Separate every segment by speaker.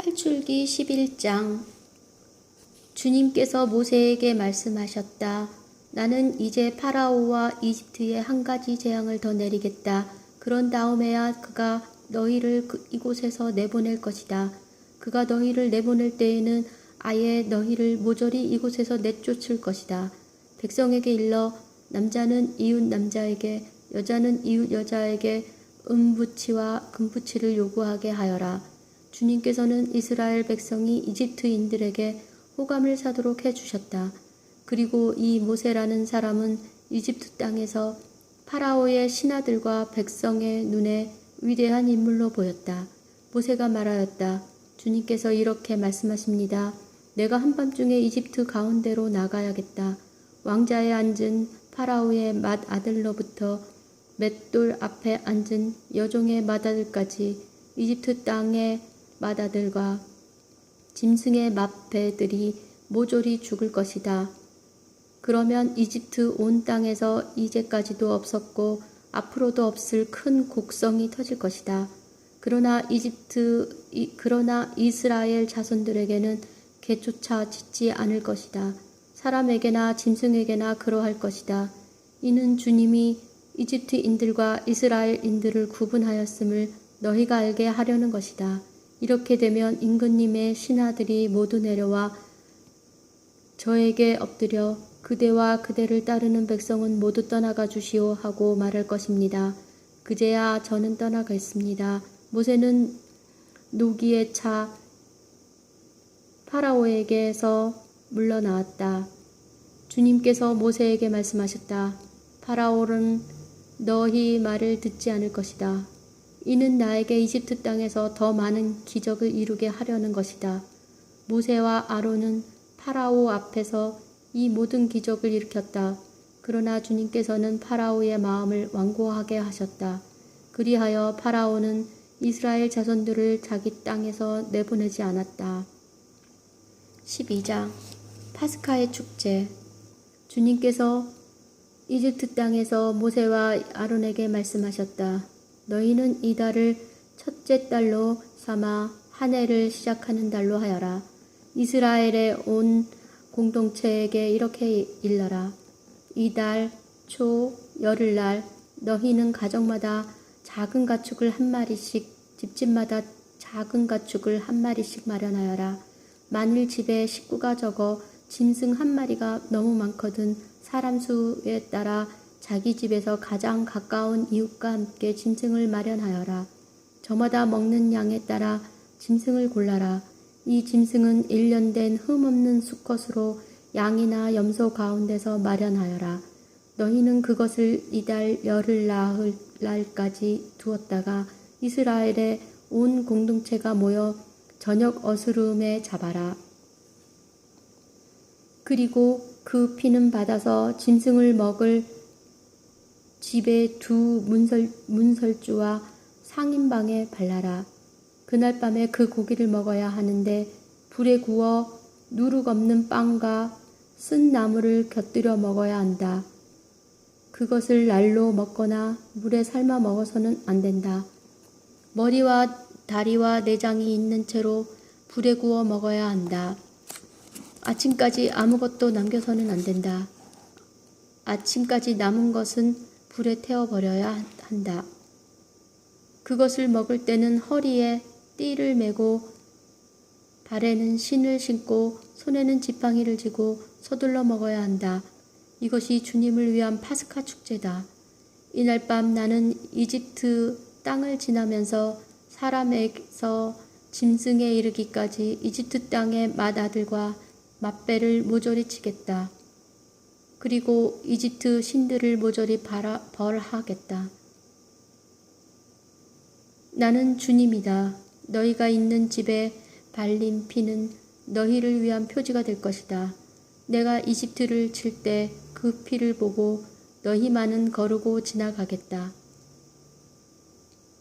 Speaker 1: 탈출기 11장. 주님께서 모세에게 말씀하셨다. 나는 이제 파라오와 이집트에 한 가지 재앙을 더 내리겠다. 그런 다음에야 그가 너희를 이곳에서 내보낼 것이다. 그가 너희를 내보낼 때에는 아예 너희를 모조리 이곳에서 내쫓을 것이다. 백성에게 일러 남자는 이웃 남자에게 여자는 이웃 여자에게 은부치와 금부치를 요구하게 하여라. 주님께서는 이스라엘 백성이 이집트인들에게 호감을 사도록 해주셨다. 그리고 이 모세라는 사람은 이집트 땅에서 파라오의 신하들과 백성의 눈에 위대한 인물로 보였다. 모세가 말하였다. 주님께서 이렇게 말씀하십니다. 내가 한밤중에 이집트 가운데로 나가야겠다. 왕자에 앉은 파라오의 맏아들로부터 맷돌 앞에 앉은 여종의 맏아들까지 이집트 땅의 맏아들과 짐승의 맏배들이 모조리 죽을 것이다. 그러면 이집트 온 땅에서 이제까지도 없었고 앞으로도 없을 큰 곡성이 터질 것이다. 그러나 이스라엘 자손들에게는 개조차 짓지 않을 것이다. 사람에게나 짐승에게나 그러할 것이다. 이는 주님이 이집트인들과 이스라엘인들을 구분하였음을 너희가 알게 하려는 것이다. 이렇게 되면 임금님의 신하들이 모두 내려와 저에게 엎드려 그대와 그대를 따르는 백성은 모두 떠나가 주시오 하고 말할 것입니다. 그제야 저는 떠나가겠습니다. 모세는 노기에 차 파라오에게서 물러나왔다. 주님께서 모세에게 말씀하셨다. 파라오는 너희 말을 듣지 않을 것이다. 이는 나에게 이집트 땅에서 더 많은 기적을 이루게 하려는 것이다. 모세와 아론은 파라오 앞에서 이 모든 기적을 일으켰다. 그러나 주님께서는 파라오의 마음을 완고하게 하셨다. 그리하여 파라오는 이스라엘 자손들을 자기 땅에서 내보내지 않았다. 12장. 파스카의 축제. 주님께서 이집트 땅에서 모세와 아론에게 말씀하셨다. 너희는 이 달을 첫째 달로 삼아 한 해를 시작하는 달로 하여라. 이스라엘의 온 공동체에게 이렇게 일러라. 이 달 초 열흘날 너희는 가정마다 작은 가축을 한 마리씩, 집집마다 작은 가축을 한 마리씩 마련하여라. 만일 집에 식구가 적어 짐승 한 마리가 너무 많거든 사람 수에 따라 자기 집에서 가장 가까운 이웃과 함께 짐승을 마련하여라. 저마다 먹는 양에 따라 짐승을 골라라. 이 짐승은 1년 된 흠없는 수컷으로 양이나 염소 가운데서 마련하여라. 너희는 그것을 이달 열흘날까지 두었다가 이스라엘의 온 공동체가 모여 저녁 어스름에 잡아라. 그리고 그 피는 받아서 짐승을 먹을 집의 두 문설주와 상인방에 발라라. 그날 밤에 그 고기를 먹어야 하는데 불에 구워 누룩 없는 빵과 쓴 나물을 곁들여 먹어야 한다. 그것을 날로 먹거나 물에 삶아 먹어서는 안 된다. 머리와 다리와 내장이 있는 채로 불에 구워 먹어야 한다. 아침까지 아무것도 남겨서는 안 된다. 아침까지 남은 것은 불에 태워버려야 한다. 그것을 먹을 때는 허리에 띠를 메고 발에는 신을 신고 손에는 지팡이를 쥐고 서둘러 먹어야 한다. 이것이 주님을 위한 파스카 축제다. 이날 밤 나는 이집트 땅을 지나면서 사람에서 짐승에 이르기까지 이집트 땅의 맏아들과 맏배를 모조리 치겠다. 그리고 이집트 신들을 모조리 벌하겠다. 나는 주님이다. 너희가 있는 집에 발린 피는 너희를 위한 표지가 될 것이다. 내가 이집트를 칠 때 그 피를 보고 너희만은 거르고 지나가겠다.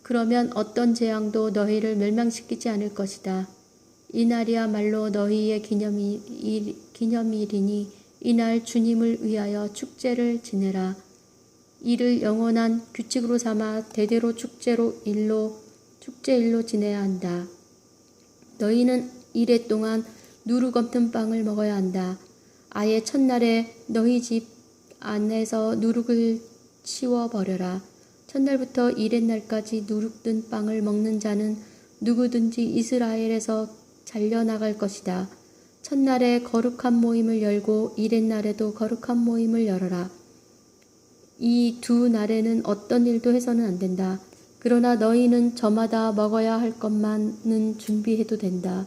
Speaker 1: 그러면 어떤 재앙도 너희를 멸망시키지 않을 것이다. 이날이야말로 너희의 기념일이니 이날 주님을 위하여 축제를 지내라. 이를 영원한 규칙으로 삼아 대대로 축제일로 지내야 한다. 너희는 이래 동안 누룩 없는 빵을 먹어야 한다. 아예 첫날에 너희 집 안에서 누룩을 치워버려라. 첫날부터 이렛날까지 누룩 든 빵을 먹는 자는 누구든지 이스라엘에서 잘려나갈 것이다. 첫날에 거룩한 모임을 열고 이렛날에도 거룩한 모임을 열어라. 이 두 날에는 어떤 일도 해서는 안 된다. 그러나 너희는 저마다 먹어야 할 것만은 준비해도 된다.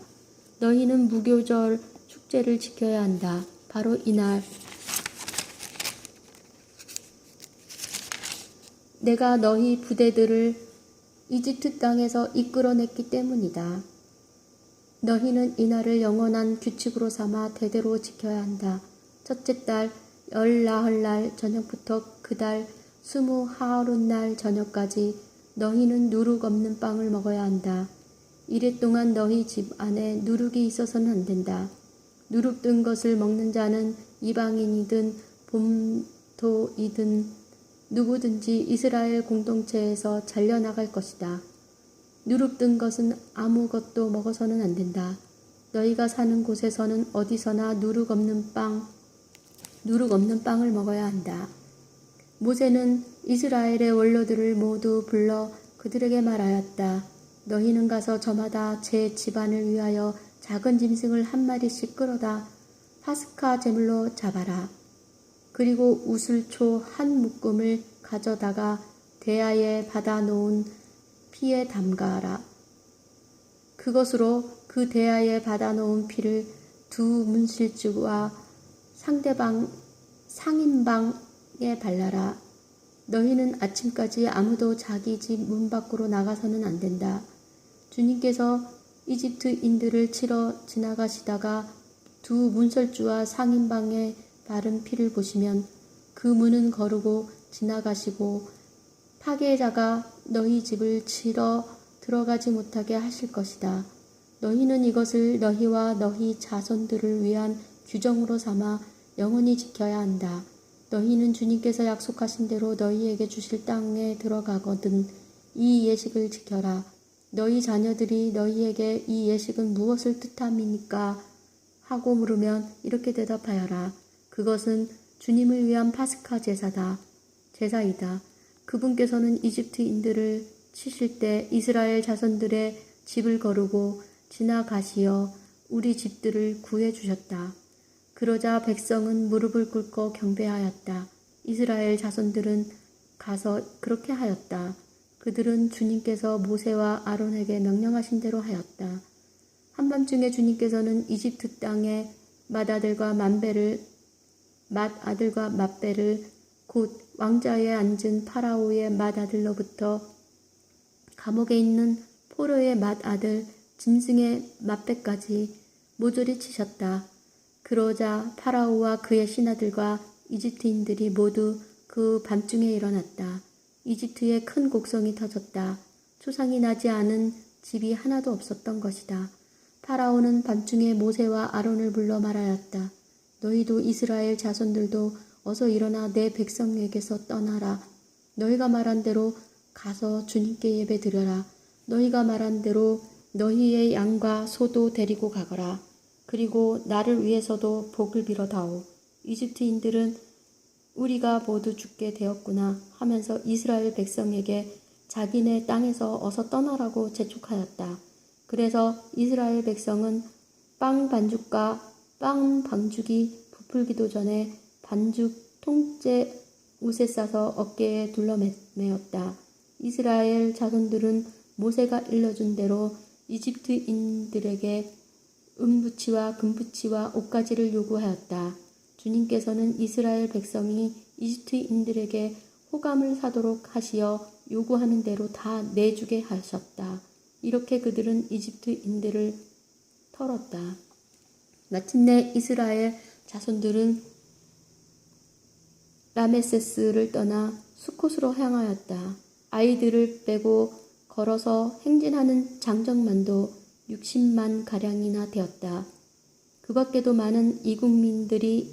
Speaker 1: 너희는 무교절 축제를 지켜야 한다. 바로 이날 내가 너희 부대들을 이집트 땅에서 이끌어냈기 때문이다. 너희는 이날을 영원한 규칙으로 삼아 대대로 지켜야 한다. 첫째 달 열나흘날 저녁부터 그 달 20하룻날 저녁까지 너희는 누룩 없는 빵을 먹어야 한다. 이래 동안 너희 집 안에 누룩이 있어서는 안 된다. 누룩 든 것을 먹는 자는 이방인이든 본토이든 누구든지 이스라엘 공동체에서 잘려나갈 것이다. 누룩 든 것은 아무것도 먹어서는 안 된다. 너희가 사는 곳에서는 어디서나 누룩 없는 빵을 먹어야 한다. 모세는 이스라엘의 원로들을 모두 불러 그들에게 말하였다. 너희는 가서 저마다 제 집안을 위하여 작은 짐승을 한 마리씩 끌어다 파스카 제물로 잡아라. 그리고 우슬초 한 묶음을 가져다가 대야에 받아 놓은 피에 담가라. 그것으로 그 대야에 받아 놓은 피를 두 문실주와 상인방에 발라라. 너희는 아침까지 아무도 자기 집 문 밖으로 나가서는 안 된다. 주님께서 이집트인들을 치러 지나가시다가 두 문설주와 상인방에 바른 피를 보시면 그 문은 거르고 지나가시고 파괴자가 너희 집을 치러 들어가지 못하게 하실 것이다. 너희는 이것을 너희와 너희 자손들을 위한 규정으로 삼아 영원히 지켜야 한다. 너희는 주님께서 약속하신 대로 너희에게 주실 땅에 들어가거든 이 예식을 지켜라. 너희 자녀들이 너희에게 이 예식은 무엇을 뜻함이니까 하고 물으면 이렇게 대답하여라. 그것은 주님을 위한 파스카 제사이다. 그분께서는 이집트인들을 치실 때 이스라엘 자손들의 집을 거르고 지나가시어 우리 집들을 구해 주셨다. 그러자 백성은 무릎을 꿇고 경배하였다. 이스라엘 자손들은 가서 그렇게 하였다. 그들은 주님께서 모세와 아론에게 명령하신 대로 하였다. 한밤중에 주님께서는 이집트 땅의 맏아들과 맏배를 곧 왕좌에 앉은 파라오의 맏아들로부터 감옥에 있는 포로의 맏아들 짐승의 맏배까지 모조리 치셨다. 그러자 파라오와 그의 신하들과 이집트인들이 모두 그 밤중에 일어났다. 이집트에 큰 곡성이 터졌다. 초상이 나지 않은 집이 하나도 없었던 것이다. 파라오는 밤중에 모세와 아론을 불러 말하였다. 너희도 이스라엘 자손들도 어서 일어나 내 백성에게서 떠나라. 너희가 말한 대로 가서 주님께 예배 드려라. 너희가 말한 대로 너희의 양과 소도 데리고 가거라. 그리고 나를 위해서도 복을 빌어다오. 이집트인들은 우리가 모두 죽게 되었구나 하면서 이스라엘 백성에게 자기네 땅에서 어서 떠나라고 재촉하였다. 그래서 이스라엘 백성은 빵 반죽과 빵 방죽이 부풀기도 전에 반죽 통째 옷에 싸서 어깨에 둘러매었다. 이스라엘 자손들은 모세가 일러준 대로 이집트인들에게 은부치와 금부치와 옷가지를 요구하였다. 주님께서는 이스라엘 백성이 이집트인들에게 호감을 사도록 하시어 요구하는 대로 다 내주게 하셨다. 이렇게 그들은 이집트인들을 털었다. 마침내 이스라엘 자손들은 라메세스를 떠나 수콧으로 향하였다. 아이들을 빼고 걸어서 행진하는 장정만도 60만 가량이나 되었다. 그 밖에도 많은 이국인들이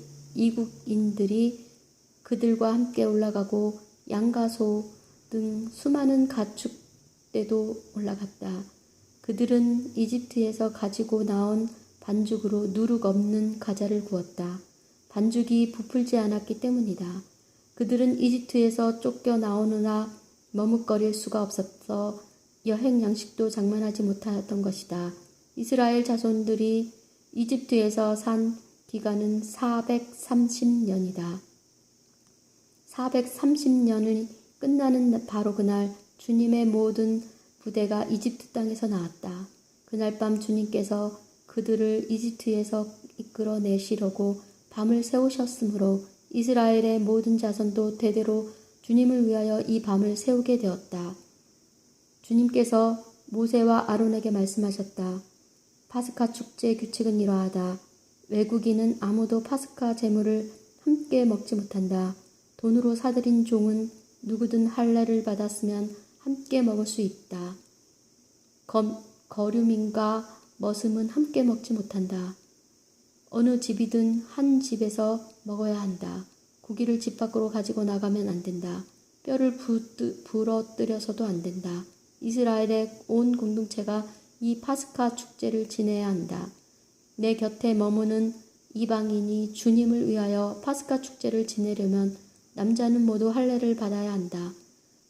Speaker 1: 그들과 함께 올라가고 양과 소 등 수많은 가축대도 올라갔다. 그들은 이집트에서 가지고 나온 반죽으로 누룩 없는 과자를 구웠다. 반죽이 부풀지 않았기 때문이다. 그들은 이집트에서 쫓겨 나오느라 머뭇거릴 수가 없어서 여행 양식도 장만하지 못하였던 것이다. 이스라엘 자손들이 이집트에서 산 기간은 430년이다. 430년이 끝나는 바로 그날 주님의 모든 부대가 이집트 땅에서 나왔다. 그날 밤 주님께서 그들을 이집트에서 이끌어내시려고 밤을 세우셨으므로 이스라엘의 모든 자손도 대대로 주님을 위하여 이 밤을 세우게 되었다. 주님께서 모세와 아론에게 말씀하셨다. 파스카 축제 규칙은 이러하다. 외국인은 아무도 파스카 제물을 함께 먹지 못한다. 돈으로 사들인 종은 누구든 할례를 받았으면 함께 먹을 수 있다. 거류민과 머슴은 함께 먹지 못한다. 어느 집이든 한 집에서 먹어야 한다. 고기를 집 밖으로 가지고 나가면 안 된다. 뼈를 부러뜨려서도 안 된다. 이스라엘의 온 공동체가 이 파스카 축제를 지내야 한다. 내 곁에 머무는 이방인이 주님을 위하여 파스카 축제를 지내려면 남자는 모두 할례를 받아야 한다.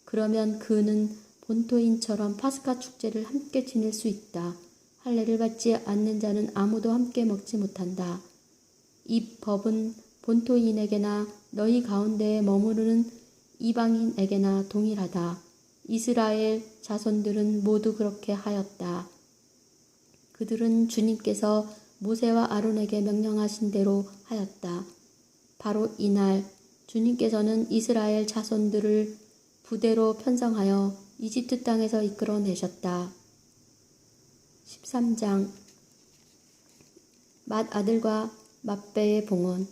Speaker 1: 그러면 그는 본토인처럼 파스카 축제를 함께 지낼 수 있다. 할례를 받지 않는 자는 아무도 함께 먹지 못한다. 이 법은 본토인에게나 너희 가운데에 머무르는 이방인에게나 동일하다. 이스라엘 자손들은 모두 그렇게 하였다. 그들은 주님께서 모세와 아론에게 명령하신 대로 하였다. 바로 이날 주님께서는 이스라엘 자손들을 부대로 편성하여 이집트 땅에서 이끌어내셨다. 13장 맏아들과 맏배의 봉헌.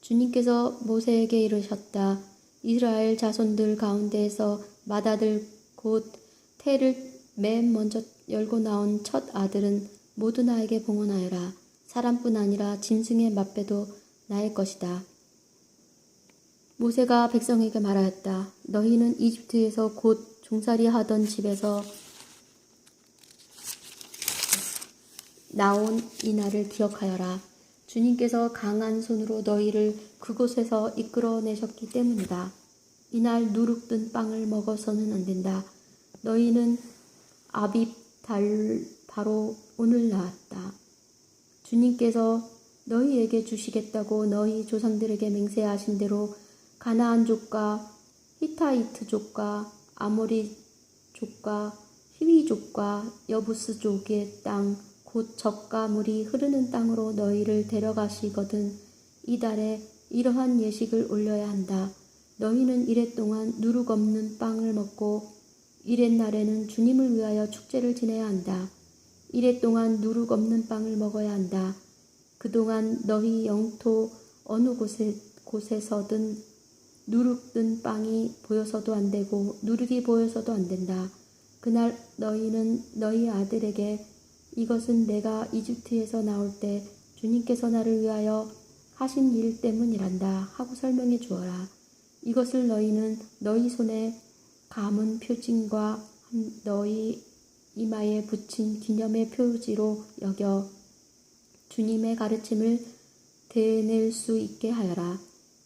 Speaker 1: 주님께서 모세에게 이르셨다. 이스라엘 자손들 가운데에서 맏아들 곧 태를 맨 먼저 열고 나온 첫 아들은 모두 나에게 봉헌하여라. 사람뿐 아니라 짐승의 맏배도 나의 것이다. 모세가 백성에게 말하였다. 너희는 이집트에서 곧 종살이 하던 집에서 나온 이날을 기억하여라. 주님께서 강한 손으로 너희를 그곳에서 이끌어내셨기 때문이다. 이날 누룩 든 빵을 먹어서는 안 된다. 너희는 아빕 달 바로 오늘 나왔다. 주님께서 너희에게 주시겠다고 너희 조상들에게 맹세하신 대로 가나안족과 히타이트족과 아모리족과 히위족과 여부스족의 땅 곧 젖과 물이 흐르는 땅으로 너희를 데려가시거든 이 달에 이러한 예식을 올려야 한다. 너희는 이래 동안 누룩 없는 빵을 먹고 이렛날에는 주님을 위하여 축제를 지내야 한다. 이래 동안 누룩 없는 빵을 먹어야 한다. 그동안 너희 영토 어느 곳에서든 누룩 든 빵이 보여서도 안 되고 누룩이 보여서도 안 된다. 그날 너희는 너희 아들에게 이것은 내가 이집트에서 나올 때 주님께서 나를 위하여 하신 일 때문이란다 하고 설명해 주어라. 이것을 너희는 너희 손에 감은 표징과 너희 이마에 붙인 기념의 표지로 여겨 주님의 가르침을 되낼 수 있게 하여라.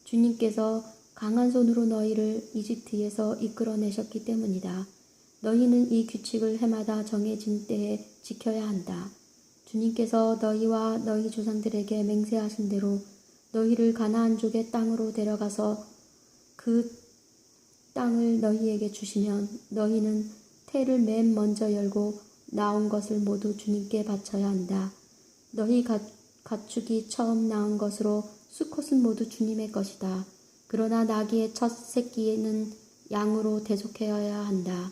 Speaker 1: 주님께서 강한 손으로 너희를 이집트에서 이끌어내셨기 때문이다. 너희는 이 규칙을 해마다 정해진 때에 지켜야 한다. 주님께서 너희와 너희 조상들에게 맹세하신 대로 너희를 가나안족의 땅으로 데려가서 그 땅을 너희에게 주시면 너희는 태를 맨 먼저 열고 나온 것을 모두 주님께 바쳐야 한다. 너희 가축이 처음 낳은 것으로 수컷은 모두 주님의 것이다. 그러나 나귀의 첫 새끼는 양으로 대속해야 한다.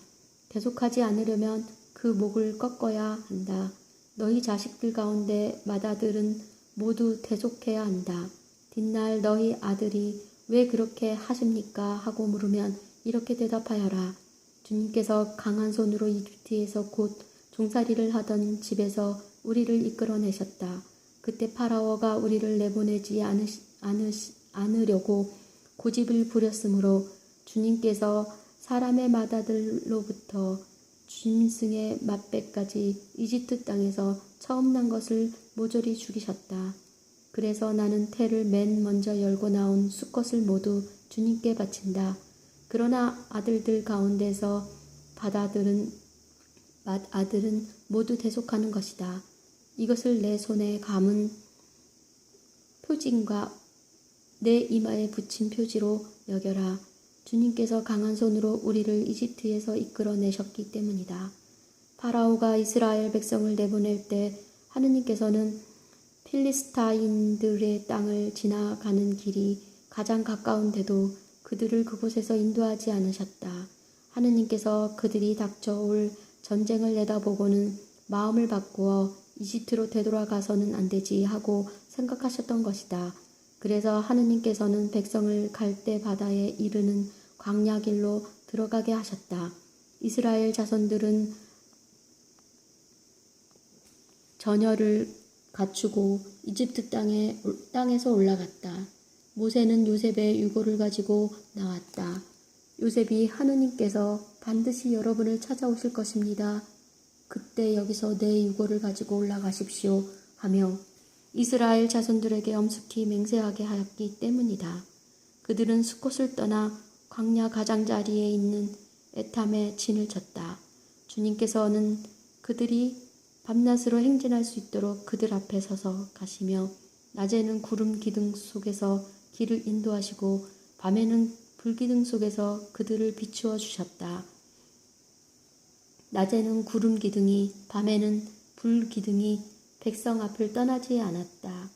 Speaker 1: 대속하지 않으려면 그 목을 꺾어야 한다. 너희 자식들 가운데 맏아들은 모두 대속해야 한다. 뒷날 너희 아들이 왜 그렇게 하십니까? 하고 물으면 이렇게 대답하여라. 주님께서 강한 손으로 이집트에서 곧 종살이를 하던 집에서 우리를 이끌어내셨다. 그때 파라오가 우리를 내보내지 않으려고 고집을 부렸으므로 주님께서 사람의 맏아들로부터 짐승의 맛배까지 이집트 땅에서 처음 난 것을 모조리 죽이셨다. 그래서 나는 태를 맨 먼저 열고 나온 수컷을 모두 주님께 바친다. 그러나 아들들 가운데서 맏아들은 모두 대속하는 것이다. 이것을 내 손에 감은 표징과 내 이마에 붙인 표지로 여겨라. 주님께서 강한 손으로 우리를 이집트에서 이끌어내셨기 때문이다. 파라오가 이스라엘 백성을 내보낼 때 하느님께서는 필리스타인들의 땅을 지나가는 길이 가장 가까운데도 그들을 그곳에서 인도하지 않으셨다. 하느님께서 그들이 닥쳐올 전쟁을 내다보고는 마음을 바꾸어 이집트로 되돌아가서는 안 되지 하고 생각하셨던 것이다. 그래서 하느님께서는 백성을 갈대 바다에 이르는 광야길로 들어가게 하셨다. 이스라엘 자손들은 전열을 갖추고 이집트 땅에서 올라갔다. 모세는 요셉의 유고를 가지고 나왔다. 요셉이 하느님께서 반드시 여러분을 찾아오실 것입니다. 그때 여기서 내 유고를 가지고 올라가십시오 하며 이스라엘 자손들에게 엄숙히 맹세하게 하였기 때문이다. 그들은 수콧을 떠나 광야 가장자리에 있는 에탐에 진을 쳤다. 주님께서는 그들이 밤낮으로 행진할 수 있도록 그들 앞에 서서 가시며 낮에는 구름 기둥 속에서 길을 인도하시고 밤에는 불기둥 속에서 그들을 비추어 주셨다. 낮에는 구름 기둥이 밤에는 불 기둥이 백성 앞을 떠나지 않았다.